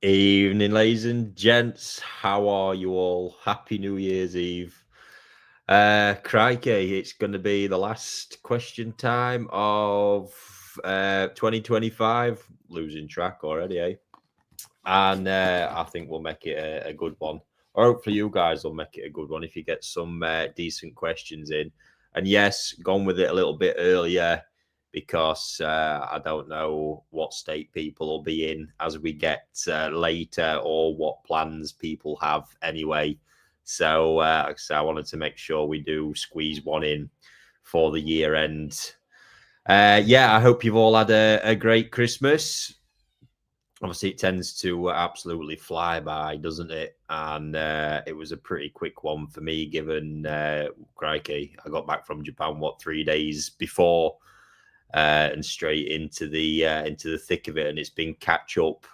Evening, ladies and gents. How are you all? Happy New Year's Eve. Crikey, it's going to be the last question time of 2025. Losing track already, eh? And I think we'll make it a good one. Or hopefully you guys will make it a good one if you get some decent questions in. And yes, gone with it a little bit earlier because I don't know what state people will be in as we get later or what plans people have anyway. So, I wanted to make sure we do squeeze one in for the year end. I hope you've all had a great Christmas. Obviously, it tends to absolutely fly by, doesn't it? And it was a pretty quick one for me, given crikey, I got back from Japan 3 days before, and straight into the thick of it, and it's been catch up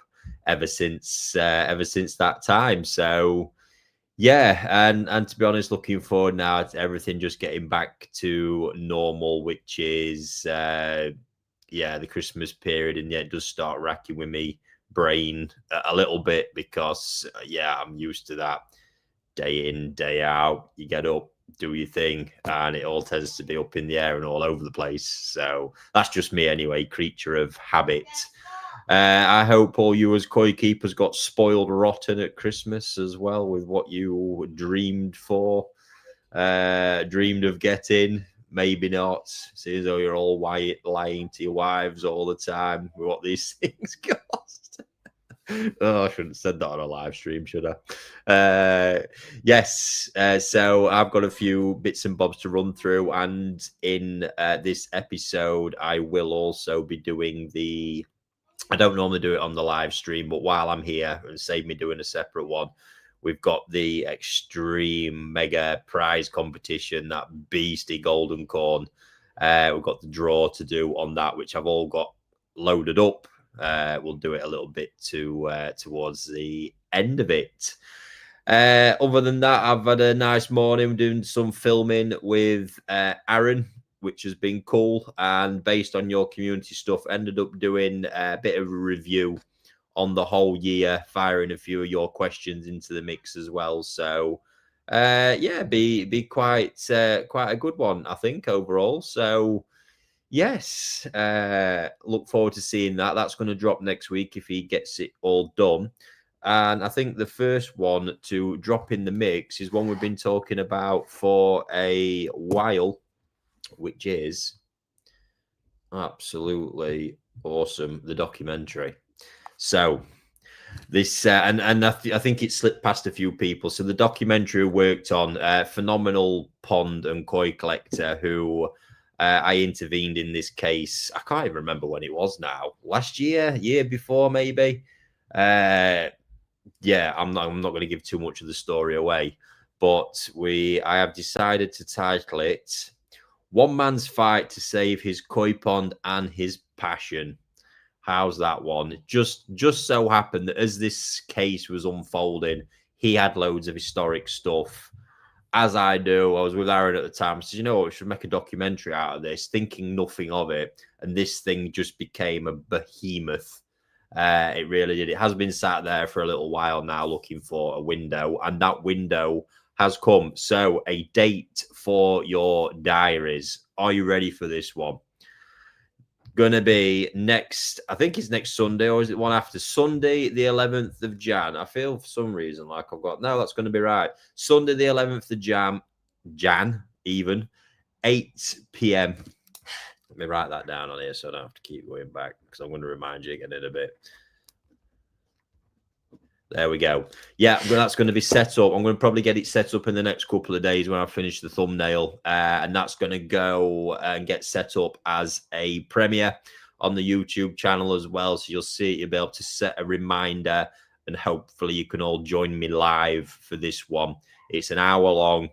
ever since that time. So yeah, and to be honest, looking forward now to everything just getting back to normal, which is the Christmas period, and it does start racking with me brain a little bit because I'm used to that day in, day out. You get up, do your thing, and it all tends to be up in the air and all over the place. So that's just me anyway, creature of habit. I hope all you as koi keepers got spoiled rotten at Christmas as well with what you dreamed of getting. Maybe not. See as though you're all lying to your wives all the time with what these things cost. Oh, I shouldn't have said that on a live stream, should I? Yes. So I've got a few bits and bobs to run through, and in this episode, I will also be doing I don't normally do it on the live stream, but while I'm here, and save me doing a separate one, we've got the extreme mega prize competition, that beastie golden corn. We've got the draw to do on that, which I've all got loaded up. We'll do it a little bit towards the end of it. Other than that, I've had a nice morning doing some filming with Aaron, which has been cool. And based on your community stuff, ended up doing a bit of a review on the whole year, firing a few of your questions into the mix as well. So be quite a good one, I think, overall. So yes, look forward to seeing that. That's going to drop next week if he gets it all done. And I think the first one to drop in the mix is one we've been talking about for a while, which is absolutely awesome, the documentary. So this and I think it slipped past a few people. So the documentary worked on a phenomenal pond and koi collector who I intervened in this case. I can't even remember when it was now. Last year before maybe. I'm not going to give too much of the story away, but I have decided to title it "One Man's Fight to Save His Koi Pond and His Passion." How's that one? Just so happened that as this case was unfolding, he had loads of historic stuff. As I do, I was with Aaron at the time. I said, you know what, we should make a documentary out of this, thinking nothing of it. And this thing just became a behemoth. It really did. It has been sat there for a little while now looking for a window, and that window has come. So a date for your diaries. Are you ready for this one? Gonna be next, I think it's next Sunday, or is it one after Sunday, the 11th of Jan? I feel for some reason like I've got, no, that's going to be right. Sunday, the 11th of Jan, even 8 p.m. Let me write that down on here so I don't have to keep going back because I'm going to remind you again in a bit. There we go. Yeah, well, that's going to be set up. I'm going to probably get it set up in the next couple of days when I finish the thumbnail. And that's going to go and get set up as a premiere on the YouTube channel as well. So you'll see it. You'll be able to set a reminder, and hopefully you can all join me live for this one. It's an hour long.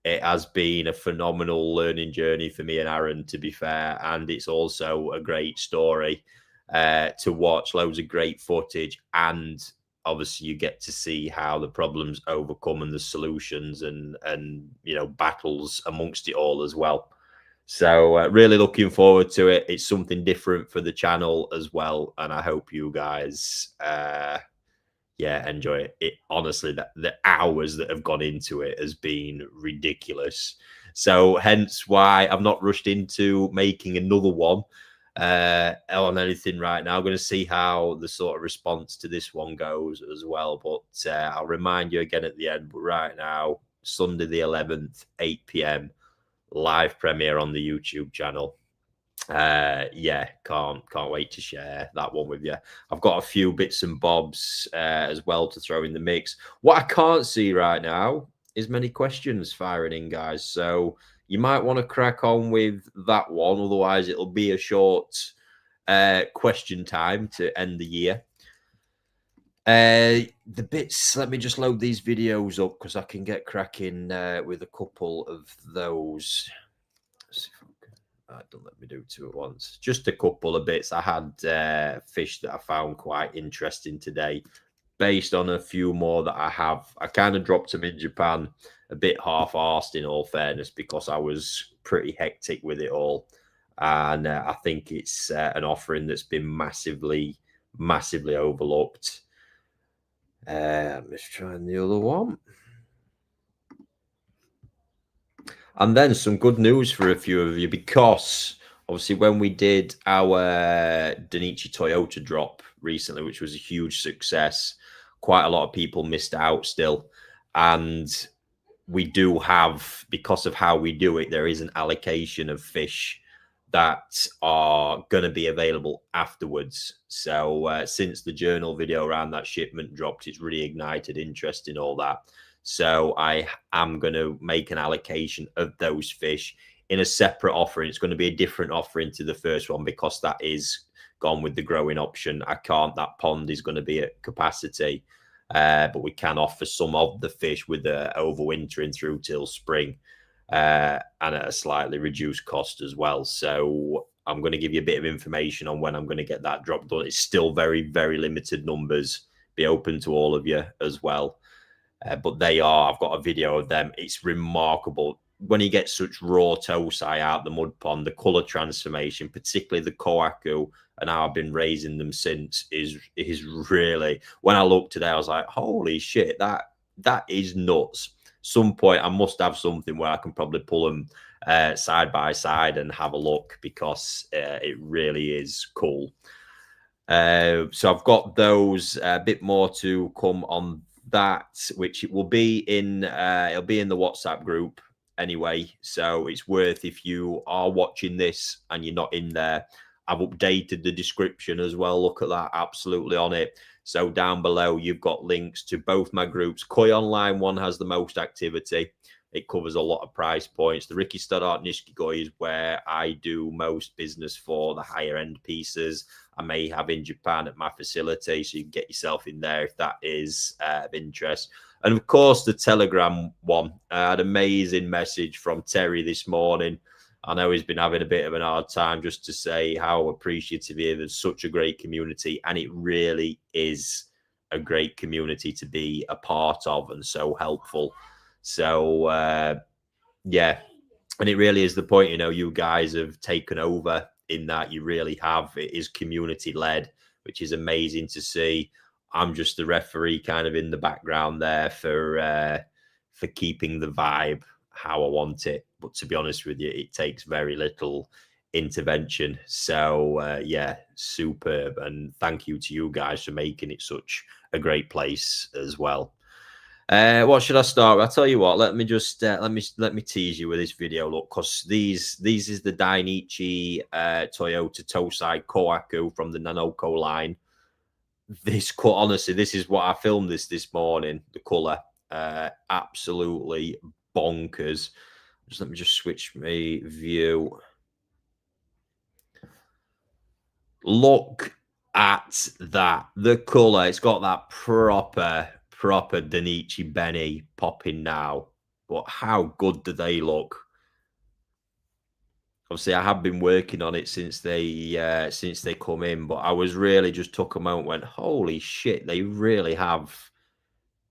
It has been a phenomenal learning journey for me and Aaron, to be fair. And it's also a great story to watch. Loads of great footage, and obviously you get to see how the problems overcome and the solutions and battles amongst it all as well. So really looking forward to it. It's something different for the channel as well, and I hope you guys Yeah, enjoy it. It honestly, that the hours that have gone into it has been ridiculous. So hence why I've not rushed into making another one on anything right now. I'm going to see how the sort of response to this one goes as well. But I'll remind you again at the end. But right now, Sunday the 11th, 8 p.m. live premiere on the YouTube channel. Yeah, can't wait to share that one with you. I've got a few bits and bobs as well to throw in the mix. What I can't see right now is many questions firing in, guys. So you might want to crack on with that one, otherwise it'll be a short question time to end the year. The bits, let me just load these videos up because I can get cracking with a couple of those. Don't let me do two at once. Just a couple of bits. I had fish that I found quite interesting today, based on a few more that I have. I kind of dropped them in Japan a bit half-arsed, in all fairness, because I was pretty hectic with it all. And I think it's an offering that's been massively overlooked. Let's try the other one. And then some good news for a few of you, because obviously when we did our Danichi Toyota drop recently, which was a huge success, quite a lot of people missed out still. And we do have, because of how we do it, there is an allocation of fish that are going to be available afterwards. So since the journal video around that shipment dropped, it's really ignited interest in all that. So I am going to make an allocation of those fish in a separate offering. It's going to be a different offering to the first one, because that is gone with the growing option. That pond is going to be at capacity, but we can offer some of the fish with the overwintering through till spring, and at a slightly reduced cost as well. So I'm going to give you a bit of information on when I'm going to get that drop done. It's still very, very limited numbers. Be open to all of you as well. But I've got a video of them. It's remarkable. When you get such raw tosai out the mud pond, the color transformation, particularly the koaku, and how I've been raising them since, is really, when I looked today, I was like, holy shit, that is nuts. Some point I must have something where I can probably pull them side by side and have a look, because it really is cool. So I've got those, a bit more to come on that, which it will be in it'll be in the WhatsApp group anyway. So it's worth, if you are watching this and you're not in there, I've updated the description as well. Look at that, absolutely on it. So down below you've got links to both my groups. Koi Online one has the most activity. It covers a lot of price points. The Ricky Stoddart Nishikigoi is where I do most business for the higher end pieces. I may have in Japan at my facility, so you can get yourself in there if that is of interest. And of course, the Telegram one. I had an amazing message from Terry this morning. I know he's been having a bit of an hard time, just to say how appreciative he is. There's such a great community, and it really is a great community to be a part of, and so helpful. So, yeah, and it really is the point, you guys have taken over in that. You really have. It is community led, which is amazing to see. I'm just the referee kind of in the background there for keeping the vibe how I want it. But to be honest with you, it takes very little intervention. So, yeah, superb. And thank you to you guys for making it such a great place as well. What should I start with? I'll tell you what, let me just let me tease you with this video, look, because these is the Dainichi Toyota Tosai Koaku from the Nanoko line. Honestly, this is what I filmed this morning. The color, absolutely bonkers. Let me just switch my view. Look at that, the color. It's got that proper Danichi Benny popping now. But how good do they look? Obviously, I have been working on it since they come in, but I was really just took a moment and went, holy shit, they really have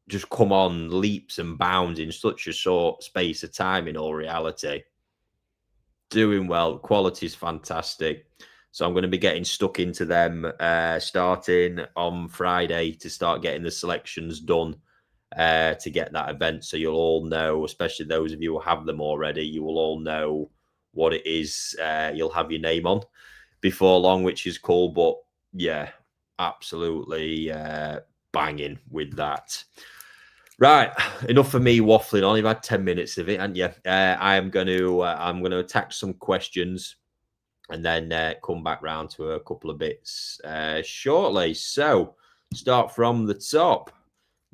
just come on leaps and bounds in such a short space of time, in all reality. Doing well. Quality is fantastic. So I'm going to be getting stuck into them starting on Friday to start getting the selections done to get that event. So you'll all know, especially those of you who have them already, you will all know what it is you'll have your name on before long, which is cool. But yeah, absolutely banging with that. Right, enough for me waffling on. You've had 10 minutes of it, and yeah, I'm going to attack some questions and then come back round to a couple of bits shortly. So, start from the top.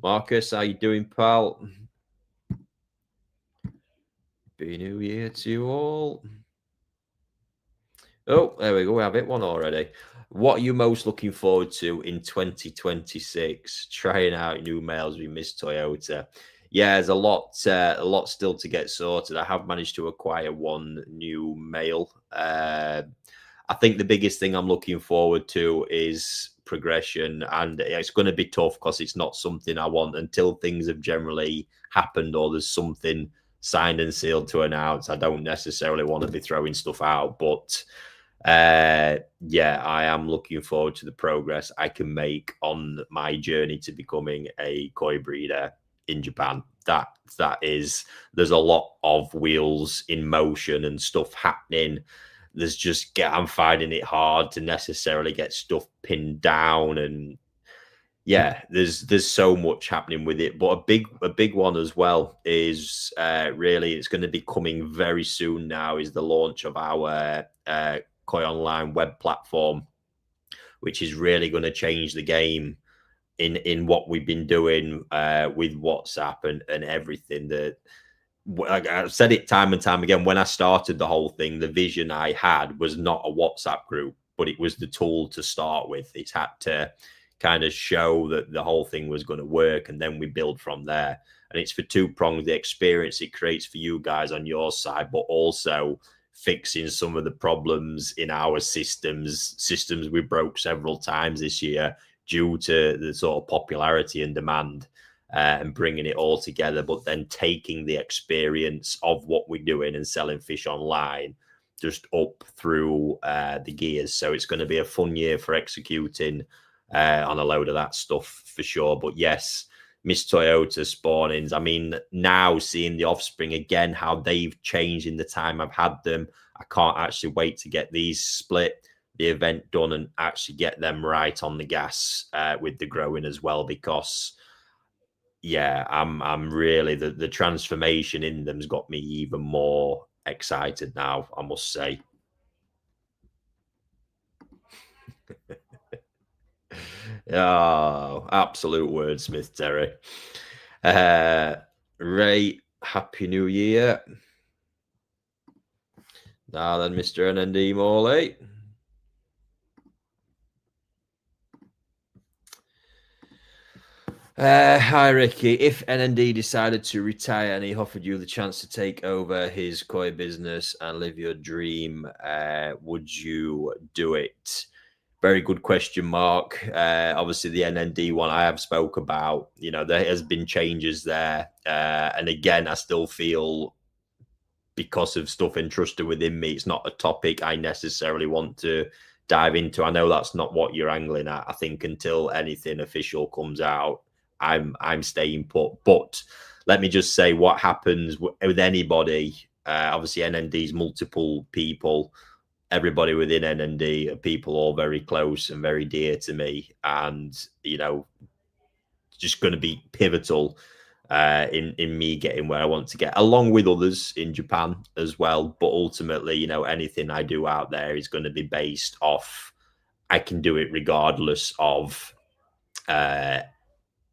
Marcus, how you doing, pal? Happy New Year to you all. Oh, there we go. We have it one already. What are you most looking forward to in 2026? Trying out new mails with Miss Toyota. Yeah, there's a lot still to get sorted. I have managed to acquire one new mail. I think the biggest thing I'm looking forward to is progression, and it's going to be tough because it's not something I want until things have generally happened or there's something signed and sealed to announce. I don't necessarily want to be throwing stuff out, but yeah, I am looking forward to the progress I can make on my journey to becoming a koi breeder in Japan. There's a lot of wheels in motion and stuff happening. I'm finding it hard to necessarily get stuff pinned down, and yeah, there's so much happening with it. But a big one as well is really it's going to be coming very soon now is the launch of our Koi Online web platform, which is really going to change the game in what we've been doing with WhatsApp and everything. That I've said it time and time again. When I started the whole thing, the vision I had was not a WhatsApp group, but it was the tool to start with. It had to kind of show that the whole thing was going to work, and then we build from there. And it's for two prongs: the experience it creates for you guys on your side, but also fixing some of the problems in our systems we broke several times this year due to the sort of popularity and demand, and bringing it all together, but then taking the experience of what we're doing and selling fish online just up through the gears. So it's going to be a fun year for executing on a load of that stuff for sure. But yes, Miss Toyota spawnings. I mean, now seeing the offspring again, how they've changed in the time I've had them. I can't actually wait to get these split, the event done, and actually get them right on the gas with the growing as well. Because yeah, I'm really the transformation in them's got me even more excited now, I must say. Oh, absolute wordsmith, Terry. Ray, Happy New Year. Now then, Mr. NND Morley. Hi, Ricky. If NND decided to retire and he offered you the chance to take over his koi business and live your dream, would you do it? Very good question, Mark. Obviously, the NND one I have spoke about. You know, there has been changes there, and again, I still feel because of stuff entrusted within me, it's not a topic I necessarily want to dive into. I know that's not what you're angling at. I think until anything official comes out, I'm staying put. But let me just say what happens with anybody. Obviously, NND's multiple people. Everybody within NND are people all very close and very dear to me, and you know, just going to be pivotal in me getting where I want to get, along with others in Japan as well. But ultimately, you know, anything I do out there is going to be based off. I can do it regardless of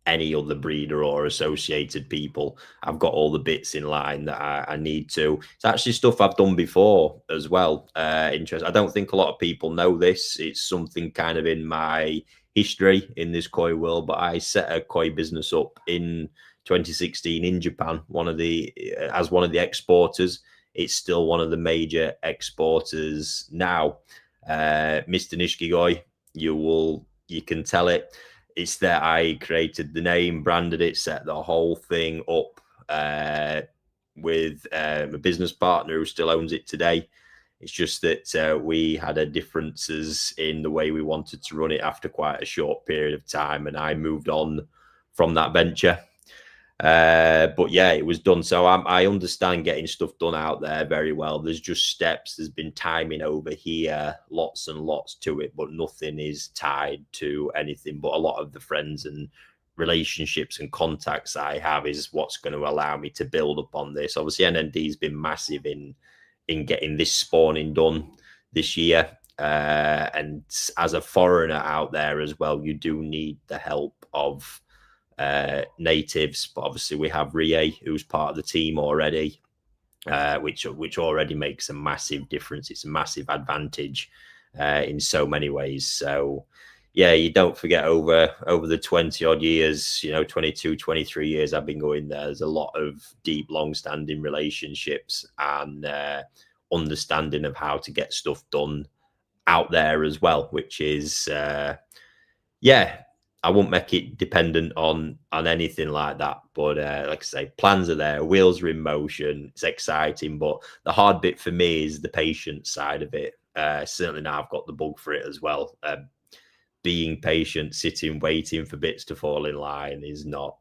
any other breeder or associated people. I've got all the bits in line that I need to. It's actually stuff I've done before as well. Interest. I don't think a lot of people know this. It's something kind of in my history in this koi world, but I set a koi business up in 2016 in Japan. As one of the exporters. It's still one of the major exporters now. Mr. Nishikigoi, you can tell it. It's that I created the name, branded it, set the whole thing up with a business partner who still owns it today. It's just that we had a differences in the way we wanted to run it after quite a short period of time, and I moved on from that venture. But yeah, it was done. So I understand getting stuff done out there very well. There's just steps. There's been timing over here, lots and lots to it, but nothing is tied to anything. But a lot of the friends and relationships and contacts I have is what's going to allow me to build upon this. Obviously, NND has been massive in getting this spawning done this year. And as a foreigner out there as well, you do need the help of natives, but obviously we have Rie, who's part of the team already, which already makes a massive difference. It's a massive advantage in so many ways. So yeah, you don't forget over the 20 odd years, 22, 23 years I've been going there, there's a lot of deep, long-standing relationships and understanding of how to get stuff done out there as well, which is yeah, I won't make it dependent on anything like that. But like I say, plans are there, wheels are in motion. It's exciting, but the hard bit for me is the patience side of it. Certainly now I've got the bug for it as well. Being patient, sitting, waiting for bits to fall in line is not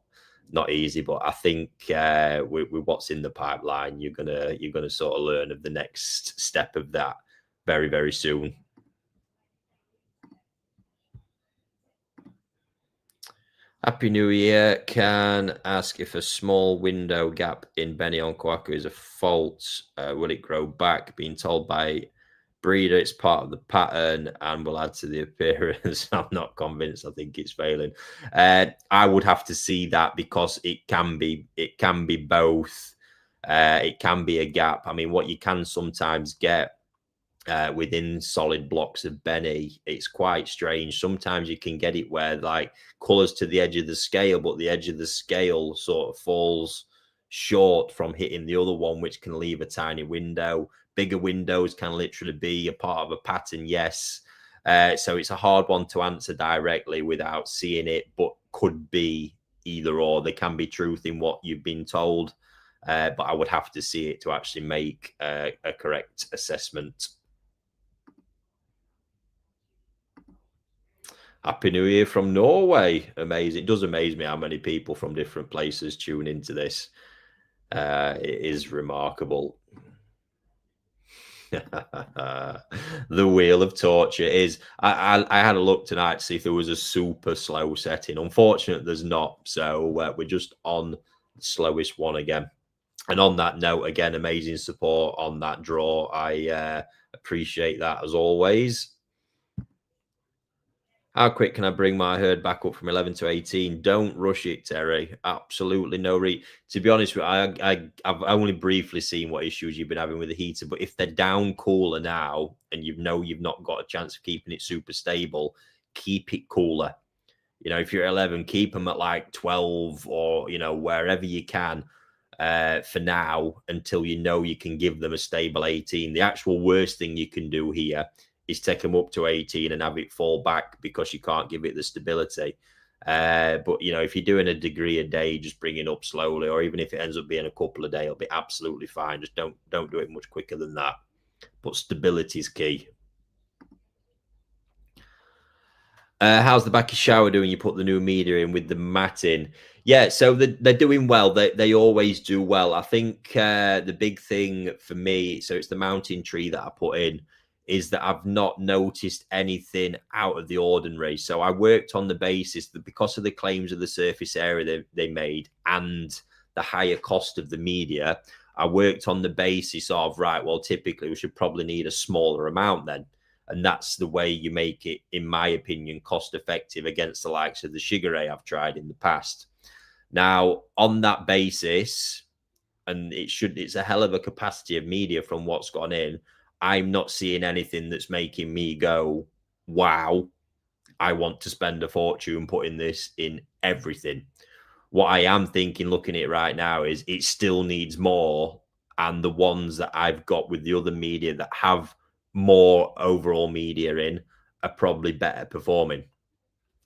easy. But I think with what's in the pipeline, you're gonna sort of learn of the next step of that very, very soon. Happy New Year. Can ask if a small window gap in Benny on Kwaku is a fault. Will it grow back? Being told by breeder it's part of the pattern and will add to the appearance. I'm not convinced. I think it's failing. I would have to see that because it can be both. It can be a gap. I mean, what you can sometimes get within solid blocks of Benny, it's quite strange. Sometimes you can get it where like colours to the edge of the scale, but the edge of the scale sort of falls short from hitting the other one, which can leave a tiny window. Bigger windows can literally be a part of a pattern, yes. So it's a hard one to answer directly without seeing it, but could be either or. There can be truth in what you've been told, but I would have to see it to actually make a correct assessment. Happy New Year from Norway. Amazing. It does amaze me how many people from different places tune into this. It is remarkable. The Wheel of Torture is. I had a look tonight to see if there was a super slow setting. Unfortunately, there's not. So we're just on the slowest one again. And on that note, again, amazing support on that draw. I appreciate that as always. How quick can I bring my herd back up from 11 to 18? Don't rush it, Terry. Absolutely no To be honest with you, I've only briefly seen what issues you've been having with the heater, but if they're down cooler now and you've not got a chance of keeping it super stable, keep it cooler. If you're 11, keep them at like 12 or, wherever you can for now until you can give them a stable 18. The actual worst thing you can do here is take them up to 18 and have it fall back because you can't give it the stability. But, if you're doing a degree a day, just bring it up slowly, or even if it ends up being a couple a day, it'll be absolutely fine. Just don't do it much quicker than that. But stability is key. How's the back of shower doing? You put the new media in with the mat in. Yeah, so they're doing well. They always do well. I think the big thing for me, so it's the mountain tree that I put in, is that I've not noticed anything out of the ordinary. So I worked on the basis that because of the claims of the surface area they made and the higher cost of the media, I worked on the basis of, right, well, typically we should probably need a smaller amount then. And that's the way you make it, in my opinion, cost effective against the likes of the Shigure I've tried in the past. Now, on that basis, and it's a hell of a capacity of media from what's gone in, I'm not seeing anything that's making me go, wow, I want to spend a fortune putting this in everything. What I am thinking, looking at it right now, is it still needs more. And the ones that I've got with the other media that have more overall media in are probably better performing,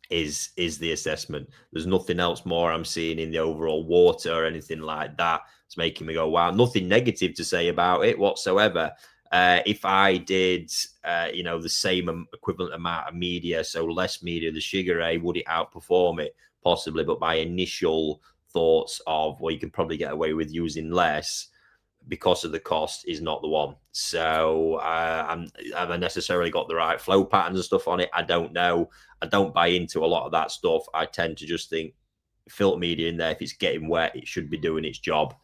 is the assessment. There's nothing else more I'm seeing in the overall water or anything like that. It's making me go, wow. Nothing negative to say about it whatsoever. If I did, the same equivalent amount of media, so less media, the Nishikigoi, would it outperform it? Possibly, but my initial thoughts of, well, you can probably get away with using less because of the cost is not the one. So have I necessarily got the right flow patterns and stuff on it? I don't know. I don't buy into a lot of that stuff. I tend to just think filter media in there, if it's getting wet, it should be doing its job,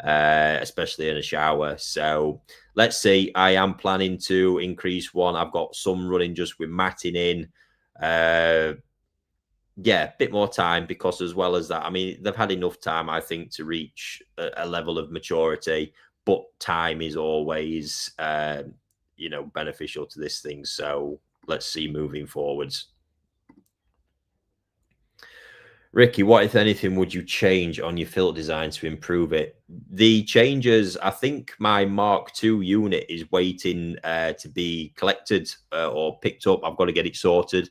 especially in a shower. So let's see. I am planning to increase one. I've got some running just with matting in. Yeah, a bit more time, because as well as that, I mean, they've had enough time, I think, to reach a level of maturity, but time is always, beneficial to this thing. So let's see moving forwards. Ricky, what, if anything, would you change on your filter design to improve it? The changes, I think my Mark II unit is waiting to be collected or picked up. I've got to get it sorted.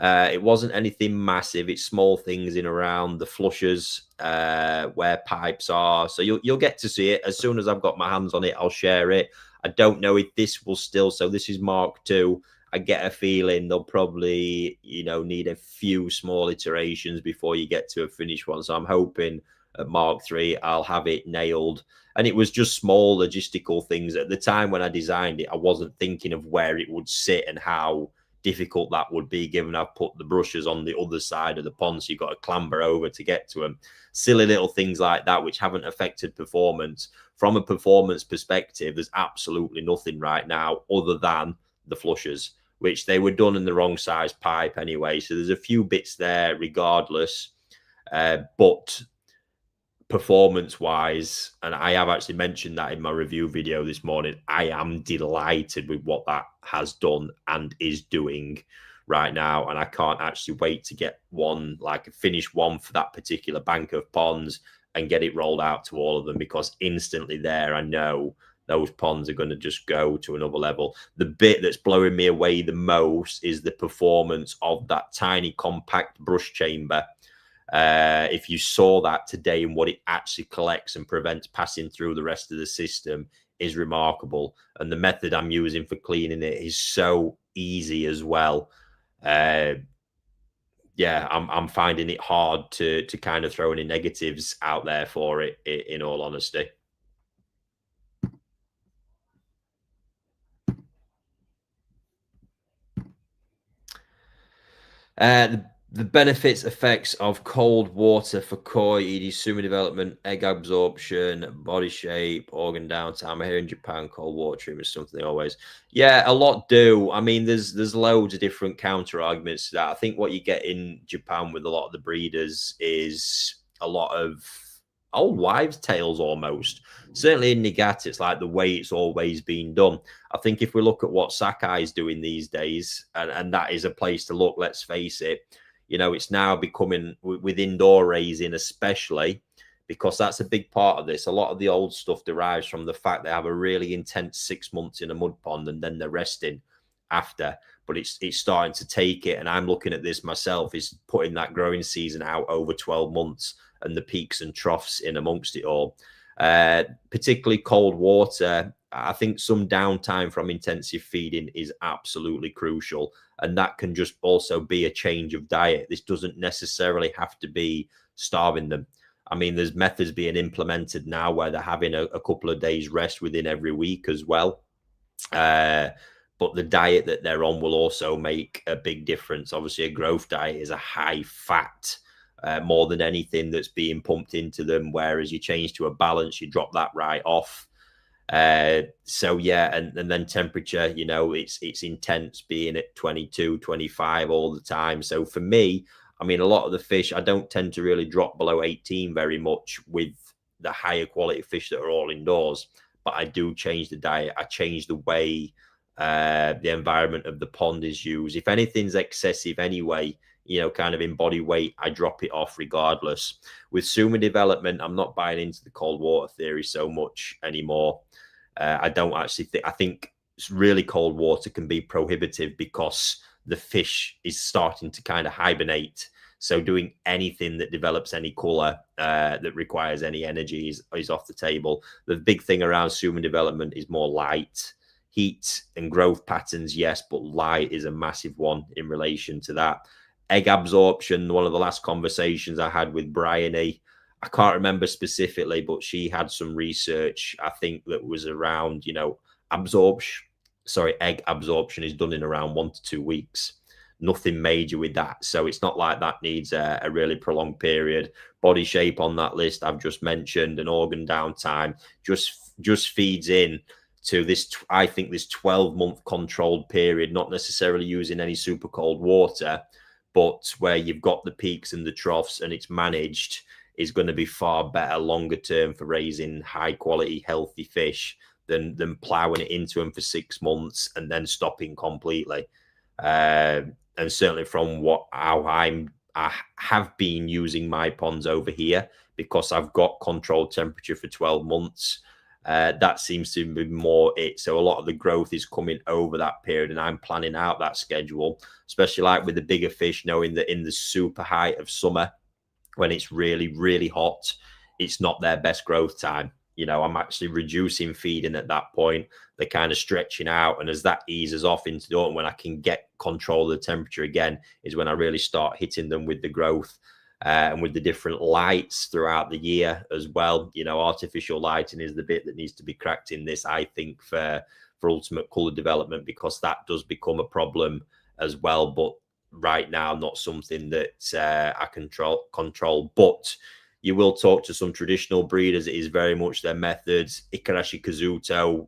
It wasn't anything massive. It's small things in around the flushers, where pipes are. So you'll get to see it as soon as I've got my hands on it. I'll share it. I don't know if this will still. So this is Mark II. I get a feeling they'll probably, need a few small iterations before you get to a finished one. So I'm hoping at Mark III, I'll have it nailed. And it was just small logistical things. At the time when I designed it, I wasn't thinking of where it would sit and how difficult that would be, given I've put the brushes on the other side of the pond, so you've got to clamber over to get to them. Silly little things like that, which haven't affected performance. From a performance perspective, there's absolutely nothing right now other than the flushers, which they were done in the wrong size pipe anyway. So there's a few bits there regardless, but performance wise, and I have actually mentioned that in my review video this morning, I am delighted with what that has done and is doing right now. And I can't actually wait to get one, like a finished one for that particular bank of ponds, and get it rolled out to all of them, because instantly there, I know those ponds are going to just go to another level. The bit that's blowing me away the most is the performance of that tiny compact brush chamber. If you saw that today, and what it actually collects and prevents passing through the rest of the system is remarkable. And the method I'm using for cleaning it is so easy as well. I'm finding it hard to kind of throw any negatives out there for it, in all honesty. The benefits, effects of cold water for koi, e.g. sumi development, egg absorption, body shape, organ downtime. Here in Japan, cold water treatment is something always. Yeah, a lot do. I mean, there's loads of different counter arguments to that. I think what you get in Japan with a lot of the breeders is a lot of old wives' tales almost. Certainly in Niigata, it's like the way it's always been done. I think if we look at what Sakai is doing these days, and that is a place to look, let's face it, it's now becoming, with indoor raising especially, because that's a big part of this. A lot of the old stuff derives from the fact they have a really intense 6 months in a mud pond and then they're resting after. But it's starting to take it. And I'm looking at this myself, is putting that growing season out over 12 months and the peaks and troughs in amongst it all. Particularly cold water, I think some downtime from intensive feeding is absolutely crucial. And that can just also be a change of diet. This doesn't necessarily have to be starving them. I mean, there's methods being implemented now where they're having a couple of days rest within every week as well. But the diet that they're on will also make a big difference. Obviously, a growth diet is a high fat, more than anything that's being pumped into them. Whereas you change to a balance, you drop that right off. So yeah, and then temperature, it's intense, being at 22, 25 all the time. So for me, I mean, a lot of the fish, I don't tend to really drop below 18 very much with the higher quality fish that are all indoors, but I do change the diet. I change the way the environment of the pond is used. If anything's excessive anyway, kind of in body weight, I drop it off regardless. With sumi development, I'm not buying into the cold water theory so much anymore. I don't actually think, I think really cold water can be prohibitive because the fish is starting to kind of hibernate. So doing anything that develops any color that requires any energy is off the table. The big thing around sumi development is more light. Heat and growth patterns, yes, but light is a massive one in relation to that. Egg absorption, one of the last conversations I had with Bryony, I can't remember specifically, but she had some research, I think, that was around, egg absorption is done in around 1 to 2 weeks. Nothing major with that. So it's not like that needs a really prolonged period. Body shape on that list I've just mentioned, and organ downtime just feeds in to this, I think, this 12-month controlled period, not necessarily using any super cold water, but where you've got the peaks and the troughs and it's managed, is going to be far better longer term for raising high quality, healthy fish than ploughing it into them for 6 months and then stopping completely. And certainly from how I have been using my ponds over here, because I've got controlled temperature for 12 months. That seems to be more it. So a lot of the growth is coming over that period, and I'm planning out that schedule, especially like with the bigger fish, knowing that in the super height of summer, when it's really, really hot, it's not their best growth time. I'm actually reducing feeding at that point. They're kind of stretching out. And as that eases off into the autumn, when I can get control of the temperature again, is when I really start hitting them with the growth. And with the different lights throughout the year as well. Artificial lighting is the bit that needs to be cracked in this, I think, for ultimate color development, because that does become a problem as well. But right now, not something that I control. But you will talk to some traditional breeders. It is very much their methods. Ikarashi Kazuto,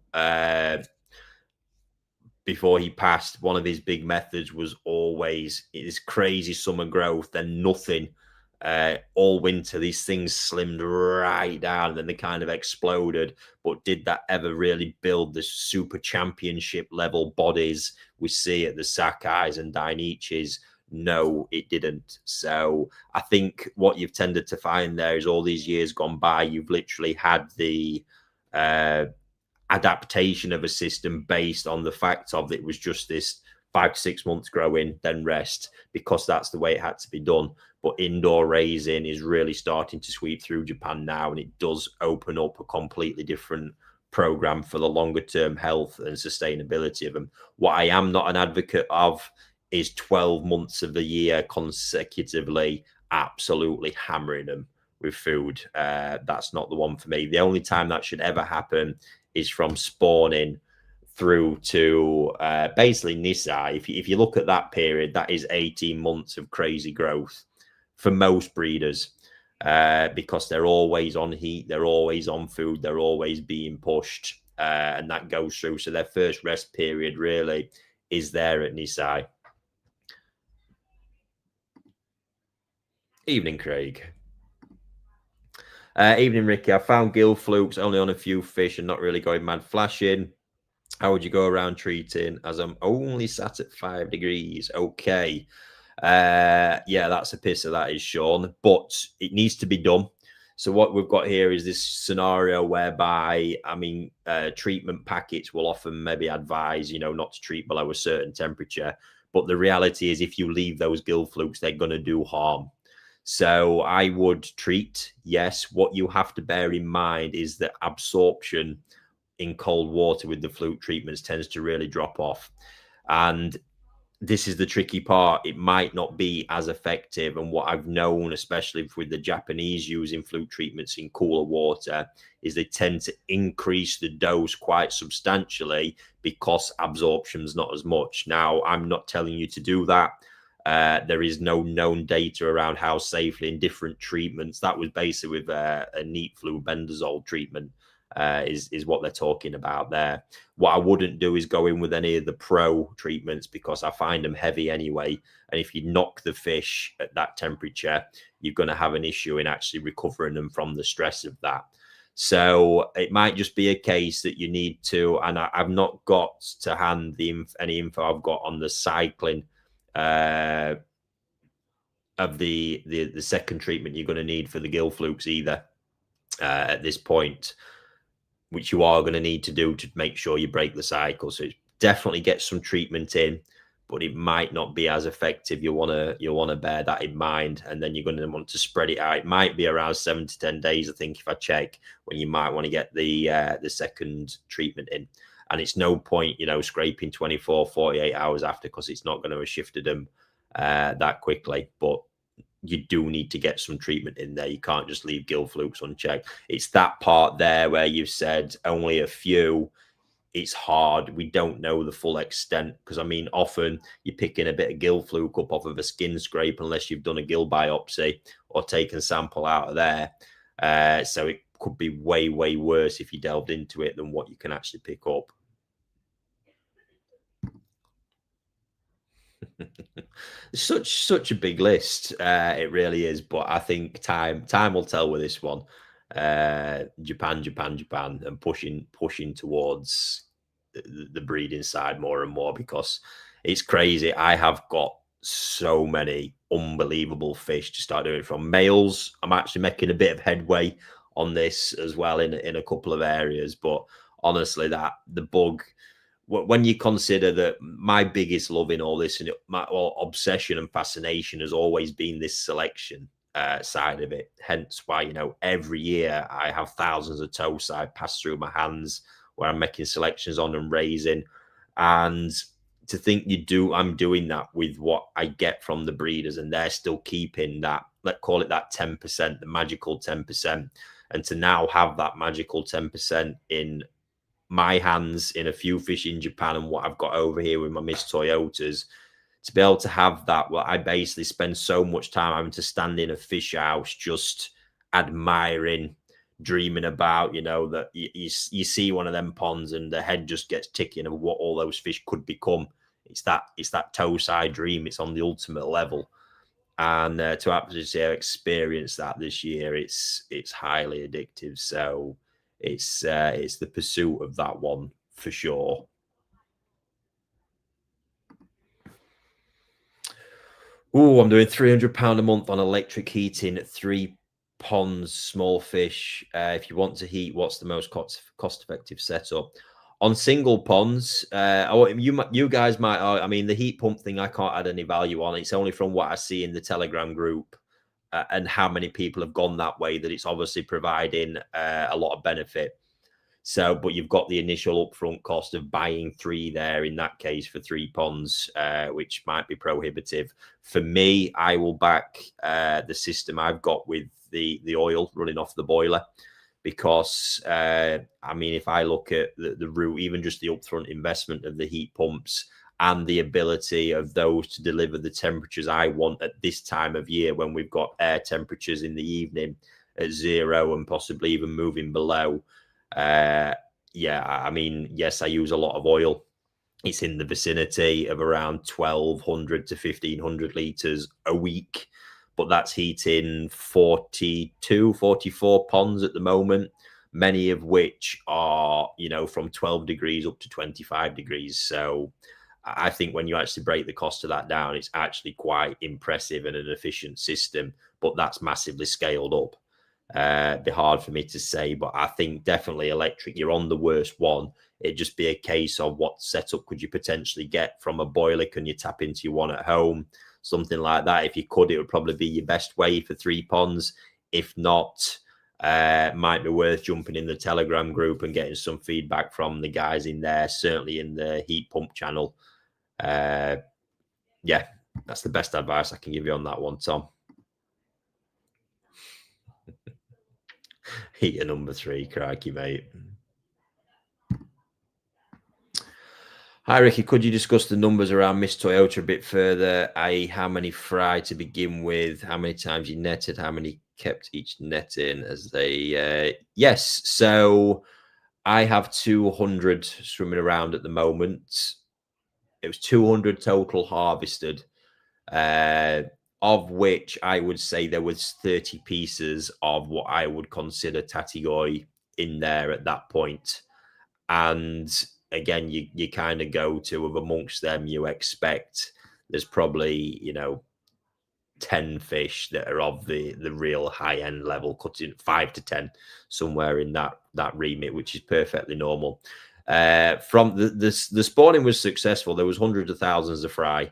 before he passed, one of his big methods was always this crazy summer growth, then nothing. All winter, these things slimmed right down, and then they kind of exploded. But did that ever really build the super championship level bodies we see at the Sakai's and Dainichis? No, it didn't. So I think what you've tended to find there is all these years gone by, you've literally had the adaptation of a system based on the fact of it was just this 5 to 6 months growing, then rest, because that's the way it had to be done. But indoor raising is really starting to sweep through Japan now, and it does open up a completely different program for the longer term health and sustainability of them. What I am not an advocate of is 12 months of the year consecutively absolutely hammering them with food. That's not the one for me. The only time that should ever happen is from spawning through to basically Nisai. If you look at that period, that is 18 months of crazy growth for most breeders, because they're always on heat, they're always on food, they're always being pushed, and that goes through. So their first rest period really is there at Nisai. Evening, Craig. Evening, Ricky. I found gill flukes only on a few fish and not really going mad flashing. How would you go around treating, as I'm only sat at 5 degrees? Okay. Yeah, that's a pisser, that is, Sean. But it needs to be done. So what we've got here is this scenario whereby, treatment packets will often maybe advise, not to treat below a certain temperature. But the reality is, if you leave those gill flukes, they're going to do harm. So I would treat, yes. What you have to bear in mind is that absorption in cold water with the fluke treatments tends to really drop off. And this is the tricky part. It might not be as effective. And what I've known, especially with the Japanese using fluke treatments in cooler water, is they tend to increase the dose quite substantially because absorption's not as much. Now, I'm not telling you to do that. There is no known data around how safely in different treatments. That was basically with a neat flubendazoles treatment, is what they're talking about there. What I wouldn't do is go in with any of the pro treatments, because I find them heavy anyway. And if you knock the fish at that temperature, you're going to have an issue in actually recovering them from the stress of that. So it might just be a case that you need to, and I've not got to hand any info I've got on the cycling of the second treatment you're going to need for the gill flukes either at this point, which you are going to need to do to make sure you break the cycle. So definitely get some treatment in, but it might not be as effective. You want to bear that in mind, and then you're going to want to spread it out. It might be around 7 to 10 days, I think, if I check, when you might want to get the second treatment in. And it's no point, you know, scraping 24, 48 hours after, because it's not going to have shifted them that quickly. But you do need to get some treatment in there. You can't just leave gill flukes unchecked. It's that part there where you've said only a few. It's hard. We don't know the full extent, because I mean, often you're picking a bit of gill fluke up off of a skin scrape unless you've done a gill biopsy or taken sample out of there. So it could be way, way worse if you delved into it than what you can actually pick up. Such a big list. It really is. But I think time will tell with this one. Japan, and pushing towards the breeding side more and more, because it's crazy. I have got so many unbelievable fish to start doing from males. I'm actually making a bit of headway on this as well in a couple of areas. But honestly, that the bug, when you consider that my biggest love in all this and my obsession and fascination has always been this selection side of it. Hence why, you know, every year I have thousands of toeside pass through my hands where I'm making selections on and raising. And to think I'm doing that with what I get from the breeders, and they're still keeping that, let's call it that 10%, the magical 10%. And to now have that magical 10% in my hands in a few fish in Japan and what I've got over here with my Miss Toyotas, to be able to have that, well, I basically spend so much time having to stand in a fish house just admiring, dreaming about, you know, that you see one of them ponds and the head just gets ticking of what all those fish could become. It's that toe side dream. It's on the ultimate level. And to actually experience that this year, it's highly addictive. So it's the pursuit of that one for sure. Oh, I'm doing £300 a month on electric heating, 3 ponds, small fish. If you want to heat, what's the most cost-effective setup? On single ponds, you guys might, I mean, the heat pump thing, I can't add any value on. It's only from what I see in the Telegram group and how many people have gone that way that it's obviously providing a lot of benefit. So, but you've got the initial upfront cost of buying 3 there in that case for 3 ponds, which might be prohibitive. For me, I will back the system I've got with the oil running off the boiler, because I mean, if I look at the route, even just the upfront investment of the heat pumps and the ability of those to deliver the temperatures I want at this time of year, when we've got air temperatures in the evening at 0 and possibly even moving below. Yeah, I mean, yes, I use a lot of oil. It's in the vicinity of around 1,200 to 1,500 litres a week, but that's heating 42, 44 ponds at the moment, many of which are, you know, from 12 degrees up to 25 degrees. So I think when you actually break the cost of that down, it's actually quite impressive and an efficient system, but that's massively scaled up. Be hard for me to say, but I think definitely electric, you're on the worst one. It'd just be a case of what setup could you potentially get from a boiler? Can you tap into your one at home? Something like that. If you could, it would probably be your best way for 3 ponds. If not, might be worth jumping in the Telegram group and getting some feedback from the guys in there, certainly in the heat pump channel. Yeah, that's the best advice I can give you on that one, Tom. Heater number 3, crikey, mate. Hi, Ricky. Could you discuss the numbers around Miss Toyota a bit further? I.e., how many fry to begin with, how many times you netted, how many kept each net in as they... Yes, so I have 200 swimming around at the moment. It was 200 total harvested, of which I would say there was 30 pieces of what I would consider Tatigoi in there at that point. And again, you kind of go to, of amongst them, you expect there's probably, you know, 10 fish that are of the real high end level, cutting 5 to 10, somewhere in that remit, which is perfectly normal. From the spawning was successful. There was hundreds of thousands of fry,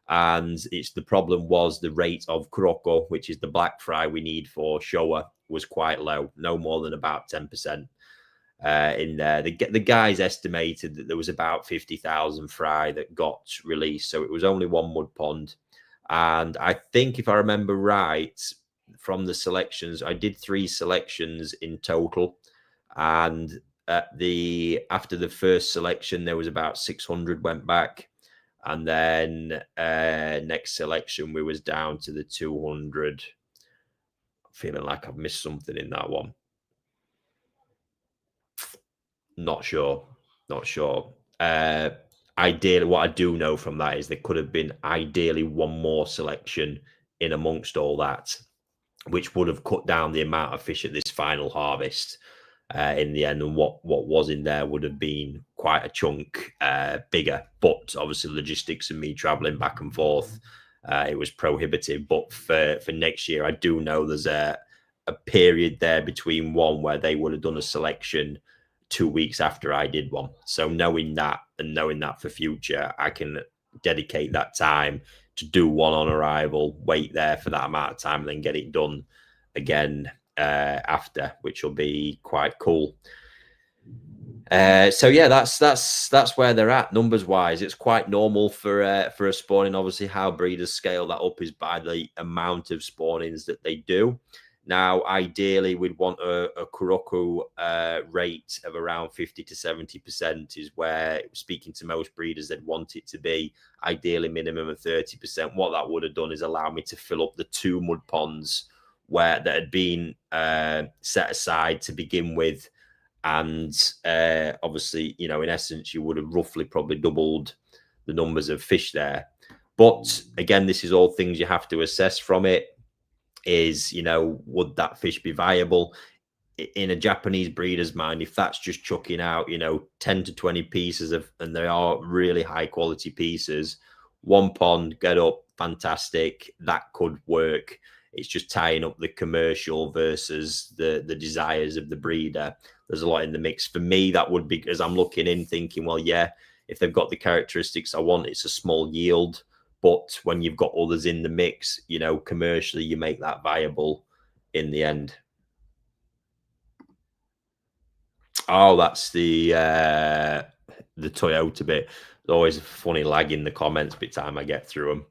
and the problem was the rate of kuroko, which is the black fry we need for Showa, was quite low, no more than about 10%. in there. The guys estimated that there was about 50,000 fry that got released, so it was only one mud pond. And I think, if I remember right, from the selections, I did 3 selections in total, and after the first selection, there was about 600 went back, and then next selection we was down to the 200. Feeling like I've missed something in that one. Not sure. Ideally, what I do know from that is there could have been ideally one more selection in amongst all that, which would have cut down the amount of fish at this final harvest in the end. And what was in there would have been quite a chunk bigger. But obviously, logistics and me traveling back and forth, it was prohibitive. But for next year, I do know there's a period there between one where they would have done a selection 2 weeks after I did one. So knowing that for future, I can dedicate that time to do one on arrival, wait there for that amount of time, and then get it done again after, which will be quite cool. So yeah, that's where they're at numbers wise. It's quite normal for a spawning. Obviously, how breeders scale that up is by the amount of spawnings that they do. Now, ideally, we'd want a Kuroko rate of around 50 to 70% is where, speaking to most breeders, they'd want it to be. Ideally, minimum of 30%. What that would have done is allow me to fill up the 2 mud ponds that had been set aside to begin with. And obviously, in essence, you would have roughly probably doubled the numbers of fish there. But again, this is all things you have to assess from it. Is, would that fish be viable in a Japanese breeder's mind? If that's just chucking out 10 to 20 pieces and they are really high quality pieces, one pond, get up, fantastic, that could work. It's just tying up the commercial versus the desires of the breeder. There's a lot in the mix. For me, that would be, as I'm looking in thinking, well, yeah, if they've got the characteristics I want, it's a small yield. But when you've got others in the mix, commercially, you make that viable in the end. Oh, that's the Toyota bit. There's always a funny lag in the comments by the time I get through them.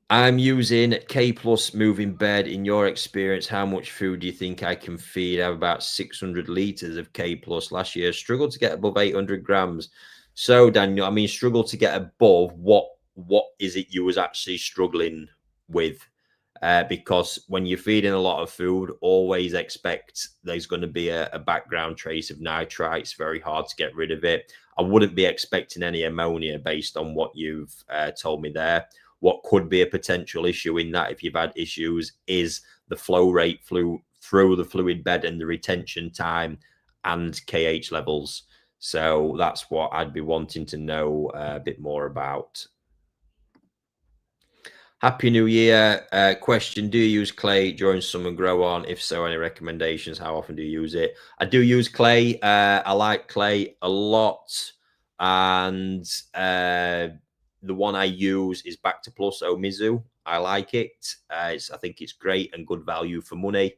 I'm using K Plus moving bed. In your experience, how much food do you think I can feed? I have about 600 liters of K Plus. Last year, struggled to get above 800 grams. So, Daniel, struggle to get above, what is it you was actually struggling with? Because when you're feeding a lot of food, always expect there's going to be a background trace of nitrites. Very hard to get rid of it. I wouldn't be expecting any ammonia based on what you've told me there. What could be a potential issue in that, if you've had issues, is the flow rate through the fluid bed and the retention time and KH levels. So that's what I'd be wanting to know a bit more about. Happy New Year. Question: do you use clay during summer grow on? If so, any recommendations? How often do you use it? I do use clay. I like clay a lot. And the one I use is Back to Plus Omizu. I like it. I think it's great and good value for money.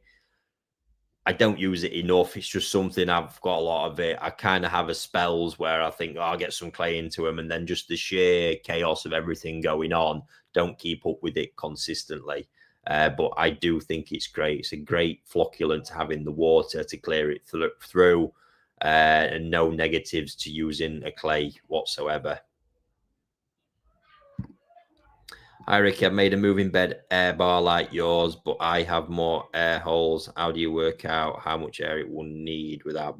I don't use it enough. It's just something I've got a lot of it. I kind of have a spells where I think, I'll get some clay into them, and then just the sheer chaos of everything going on, don't keep up with it consistently. But I do think it's great. It's a great flocculant to have in the water to clear it through, and no negatives to using a clay whatsoever. Hi, Ricky. I've made a moving bed air bar like yours, but I have more air holes. How do you work out how much air it will need without